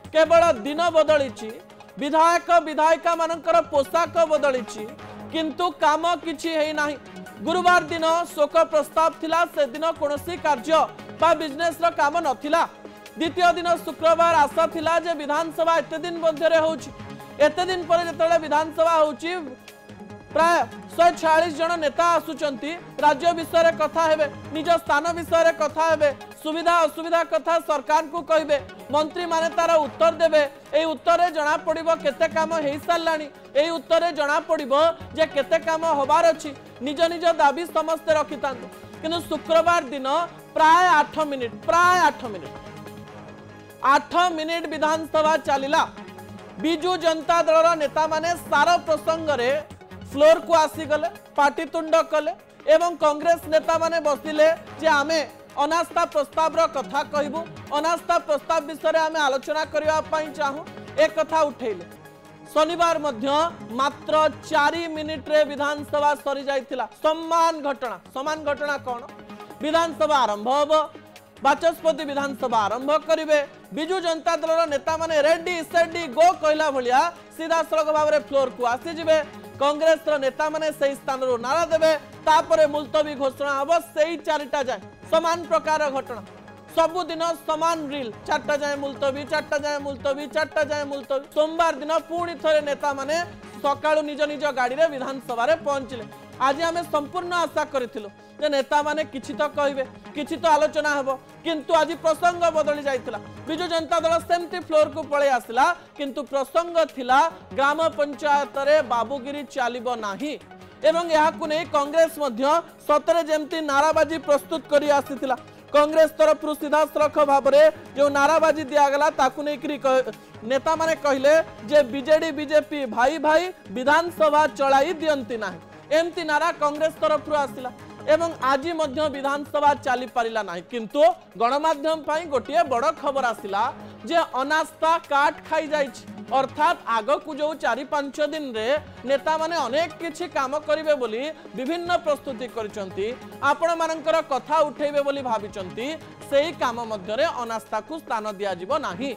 केवल दिन बदली विधायक विधायिका मानकर पोशाक बदली किंतु काम किछि है नाही। गुरुवार दिन शोक प्रस्ताव थिला से दिन कोनोसी कार्य बा बिजनेस रो काम नथिला। द्वितीय दिन शुक्रवार आशा थिला जे विधानसभा एते दिन मध्य होउछि। एते दिन पर जतले विधानसभा होउछि प्राय 146 जन नेता आसुचंती राज्य विषय कथा हेबे, निज स्थान विषय कथा हेबे, सुविधा असुविधा कथा सरकार को कहबे, मंत्री माने तार उत्तर देबे। ए उत्तर जना पड़िबो केते काम हेई सारलानी, ए उत्तर जना पड़िबो जे केते काम होबार अछि। निज निज दाबी समस्त रखितांतो किंतु शुक्रवार दिन प्राय 8 मिनिट विधानसभा चलिला। बिजू जनता दल नेता माने सारा प्रसंग रे फ्लोर को आसीगले, पाटितुंड कले एवं कांग्रेस नेता माने बसिले जे आमे अनास्था प्रस्ताव रो कथा कहबू, अनास्था प्रस्ताव विषय आमे आलोचना करबा पई चाहू ए कथा उठैले। शनिवार मध्य मात्र 4 मिनिट रे विधानसभा सरी जाइथिला। समान घटना कोन? विधानसभा आरंभ होबो, बाचस्पति विधानसभा आरंभ करिवे, बिजू जनता दल नेता माने रेडी सेडी गो कहला भलिया सीधा सड़क भाव रे फ्लोर को आसी जिवे। कांग्रेस नेता माने सही स्थान रो नारा देबे, तापरे मुलतवी घोषणा हबो। सही 4टा जाए समान प्रकार घटना, सबुदिन समान रील, 4टा जाए मुलतवी, 4टा जाए मुलतवी, 4टा जाए मुलतवी। सोमवार दिन पुणी थरे नेता माने सकाळु निज निज गाड़ी रे विधानसभा रे पहुंचले। आज आमे संपूर्ण आशा करिथिलु जे नेता माने किछि तो कहबे, किछि तो आलोचना हबो, किंतु आज प्रसंग बदली जाइतिला। बिजू जनता दल सेमती फ्लोर को पळे आसिला, किंतु प्रसंग थिला ग्राम पंचायत रे बाबूगिरी चालिबो नाही एवं याकु नै कांग्रेस मध्य सतरे जेमती नाराबाजी प्रस्तुत करी आसितिला। कांग्रेस तरफ सीधा सड़क भाव में जो नाराबाजी दिगला ताकू नहीं नेता माने कहले जे बीजेडी बीजेपी भाई भाई विधानसभा चलाई दियंती ना, एमती नारा कांग्रेस तरफ आसिला एवं आज मध्य विधानसभा चली पारिला नहीं। किंतु गणमाध्यम पाई गोटे बड़ खबर आसिला जे अनास्था काट खाई जाइछि, अर्थात आग को जो 4-5 दिन रे नेता माने अनेक किछि काम करिवे बोली विभिन्न प्रस्तुति करिसंती, आपण मानकर कथा उठेबे बोली भाबिचंती, सेही काम मध्य रे अनास्था को स्थान दिया जिवो नाही।